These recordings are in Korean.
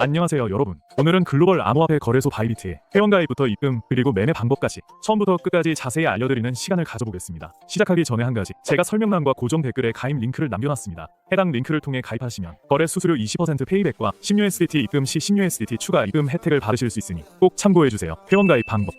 안녕하세요 여러분. 오늘은 글로벌 암호화폐 거래소 바이비트의 회원가입부터 입금 그리고 매매 방법까지 처음부터 끝까지 자세히 알려드리는 시간을 가져보겠습니다. 시작하기 전에 한 가지, 제가 설명란과 고정 댓글에 가입 링크를 남겨놨습니다. 해당 링크를 통해 가입하시면 거래 수수료 20% 페이백과 10USDT 입금 시 10USDT 추가 입금 혜택을 받으실 수 있으니 꼭 참고해주세요. 회원가입 방법,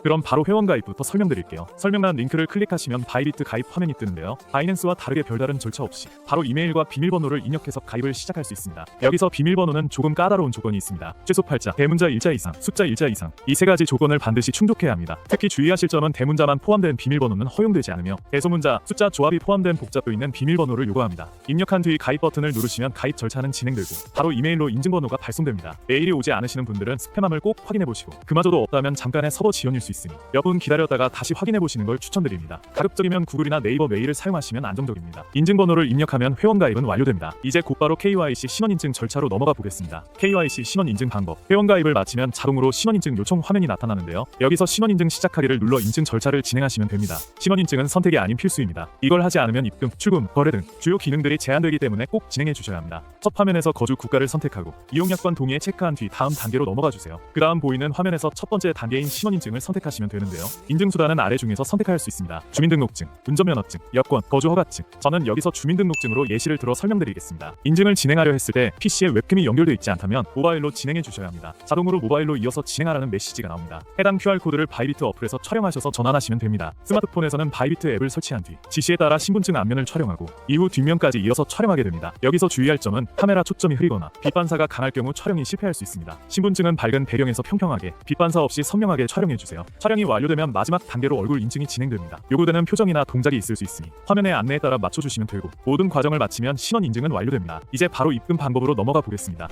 그럼 바로 회원가입부터 설명드릴게요. 설명란 링크를 클릭하시면 바이비트 가입 화면이 뜨는데요. 바이낸스와 다르게 별다른 절차 없이 바로 이메일과 비밀번호를 입력해서 가입을 시작할 수 있습니다. 여기서 비밀번호는 조금 까다로운 조건이 있습니다. 최소 8자, 대문자 1자 이상, 숫자 1자 이상, 이 세 가지 조건을 반드시 충족해야 합니다. 특히 주의하실 점은 대문자만 포함된 비밀번호는 허용되지 않으며 대소문자, 숫자 조합이 포함된 복잡도 있는 비밀번호를 요구합니다. 입력한 뒤 가입 버튼을 누르시면 가입 절차는 진행되고 바로 이메일로 인증번호가 발송됩니다. 메일이 오지 않으시는 분들은 스팸함을 꼭 확인해보시고 그마저도 없다면 잠깐의 서버 지연일 수 있습니다. 몇 분 기다렸다가 다시 확인해보시는 걸 추천드립니다. 가급적이면 구글이나 네이버 메일을 사용하시면 안정적입니다. 인증번호를 입력하면 회원가입은 완료됩니다. 이제 곧바로 KYC 신원인증 절차로 넘어가 보겠습니다. KYC 신원인증 방법, 회원가입을 마치면 자동으로 신원인증 요청 화면이 나타나는데요. 여기서 신원인증 시작하기를 눌러 인증 절차를 진행하시면 됩니다. 신원인증은 선택이 아닌 필수입니다. 이걸 하지 않으면 입금, 출금, 거래 등 주요 기능들이 제한되기 때문에 꼭 진행해 주셔야 합니다. 첫 화면에서 거주 국가를 선택하고 이용약관 동의에 체크한 뒤 다음 단계로 넘어가 주세요. 그 다음 보이는 화면에서 첫 번째 단계인 신원인증을 선택하시면 되는데요. 인증수단은 아래 중에서 선택할 수 있습니다. 주민등록증, 운전면허증, 여권, 거주허가증. 저는 여기서 주민등록증으로 예시를 들어 설명드리겠습니다. 인증을 진행하려 했을 때 PC에 웹캠이 연결되어 있지 않다면 모바일로 진행해 주셔야 합니다. 자동으로 모바일로 이어서 진행하라는 메시지가 나옵니다. 해당 QR코드를 바이비트 어플에서 촬영하셔서 전환하시면 됩니다. 스마트폰에서는 바이비트 앱을 설치한 뒤 지시에 따라 신분증 앞면을 촬영하고 이후 뒷면까지 이어서 촬영하게 됩니다. 여기서 주의할 점은 카메라 초점이 흐리거나 빛 반사가 강할 경우 촬영이 실패할 수 있습니다. 신분증은 밝은 배경에서 평평하게 빛 반사 없이 선명하게 촬영해 주세요. 촬영이 완료되면 마지막 단계로 얼굴 인증이 진행됩니다. 요구되는 표정이나 동작이 있을 수 있으니 화면의 안내에 따라 맞춰주시면 되고 모든 과정을 마치면 신원 인증은 완료됩니다. 이제 바로 입금 방법으로 넘어가 보겠습니다.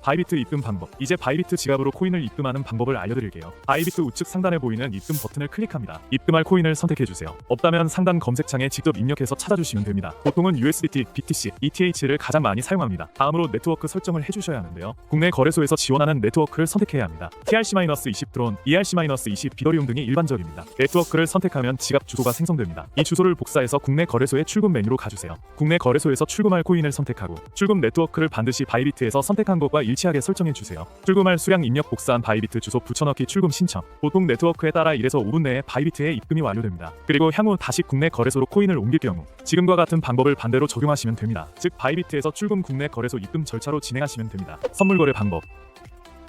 바이비트 입금 방법, 이제 바이비트 지갑으로 코인을 입금하는 방법을 알려드릴게요. 바이비트 우측 상단에 보이는 입금 버튼을 클릭합니다. 입금할 코인을 선택해주세요. 없다면 상단 검색창에 직접 입력해서 찾아주시면 됩니다. 보통은 USDT, BTC, ETH를 가장 많이 사용합니다. 다음으로 네트워크 설정을 해주셔야 하는데요. 국내 거래소에서 지원하는 네트워크를 선택해야 합니다. TRC-20 드론, ERC-20 비더리움 등이 일반적입니다. 네트워크를 선택하면 지갑 주소가 생성됩니다. 이 주소를 복사해서 국내 거래소의 출금 메뉴로 가주세요. 국내 거래소에서 출금할 코인을 선택하고 출금 네트워크를 반드시 바이비트에서 선택한 것과 일치하게 설정해 주세요. 출금할 수량 입력 복사한 바이비트 주소 붙여넣기 출금 신청. 보통 네트워크에 따라 1에서 5분 내에 바이비트에 입금이 완료됩니다. 그리고 향후 다시 국내 거래소로 코인을 옮길 경우 지금과 같은 방법을 반대로 적용하시면 됩니다. 즉 바이비트에서 출금 국내 거래소 입금 절차로 진행하시면 됩니다. 선물 거래 방법,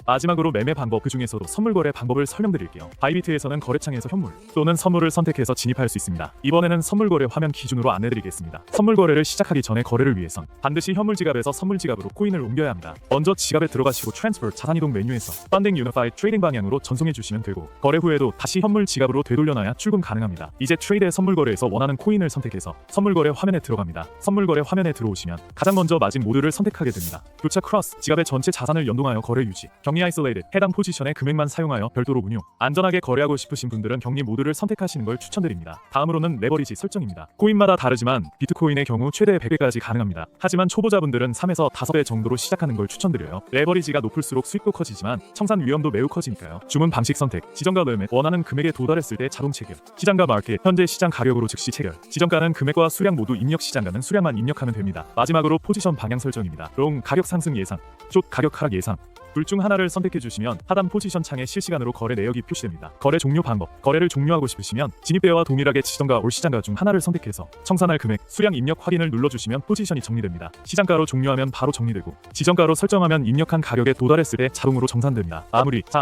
마지막으로 매매 방법, 그 중에서도 선물 거래 방법을 설명드릴게요. 바이비트에서는 거래창에서 현물 또는 선물을 선택해서 진입할 수 있습니다. 이번에는 선물 거래 화면 기준으로 안내드리겠습니다. 선물 거래를 시작하기 전에 거래를 위해선 반드시 현물 지갑에서 선물 지갑으로 코인을 옮겨야 합니다. 먼저 지갑에 들어가시고 트랜스퍼 자산이동 메뉴에서 펀딩 유니파이드 트레이딩 방향으로 전송해 주시면 되고 거래 후에도 다시 현물 지갑으로 되돌려놔야 출금 가능합니다. 이제 트레이드의 선물 거래에서 원하는 코인을 선택해서 선물 거래 화면에 들어갑니다. 선물 거래 화면에 들어오시면 가장 먼저 마진 모드를 선택하게 됩니다. 교차 크로스, 지갑의 전체 자산을 연동하여 거래 유지. 격리 아이솔레이드, 해당 포지션의 금액만 사용하여 별도로 운용. 안전하게 거래하고 싶으신 분들은 격리 모드를 선택하시는 걸 추천드립니다. 다음으로는 레버리지 설정입니다. 코인마다 다르지만 비트코인의 경우 최대 100배까지 가능합니다. 하지만 초보자분들은 3에서 5배 정도로 시작하는 걸 추천드려요. 레버리지가 높을수록 수익도 커지지만 청산 위험도 매우 커지니까요. 주문 방식 선택, 지정가 리밋, 원하는 금액에 도달했을 때 자동 체결. 시장가 마켓, 현재 시장 가격으로 즉시 체결. 지정가는 금액과 수량 모두 입력, 시장가는 수량만 입력하면 됩니다. 마지막으로 포지션 방향 설정입니다. 롱 가격 상승 예상, 숏 가격 하락 예상. 둘 중 하나를 선택해 주시면 하단 포지션 창에 실시간으로 거래 내역이 표시됩니다. 거래 종료 방법, 거래를 종료하고 싶으시면 진입대와 동일하게 지정가 올 시장가 중 하나를 선택해서 청산할 금액, 수량 입력 확인을 눌러주시면 포지션이 정리됩니다. 시장가로 종료하면 바로 정리되고 지정가로 설정하면 입력한 가격에 도달했을 때 자동으로 정산됩니다.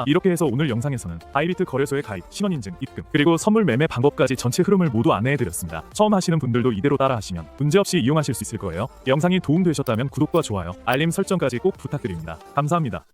이렇게 해서 오늘 영상에서는 바이비트 거래소에 가입, 신원인증, 입금, 그리고 선물 매매 방법까지 전체 흐름을 모두 안내해드렸습니다. 처음 하시는 분들도 이대로 따라하시면 문제없이 이용하실 수 있을 거예요. 영상이 도움되셨다면 구독과 좋아요, 알림 설정까지 꼭 부탁드립니다. 감사합니다.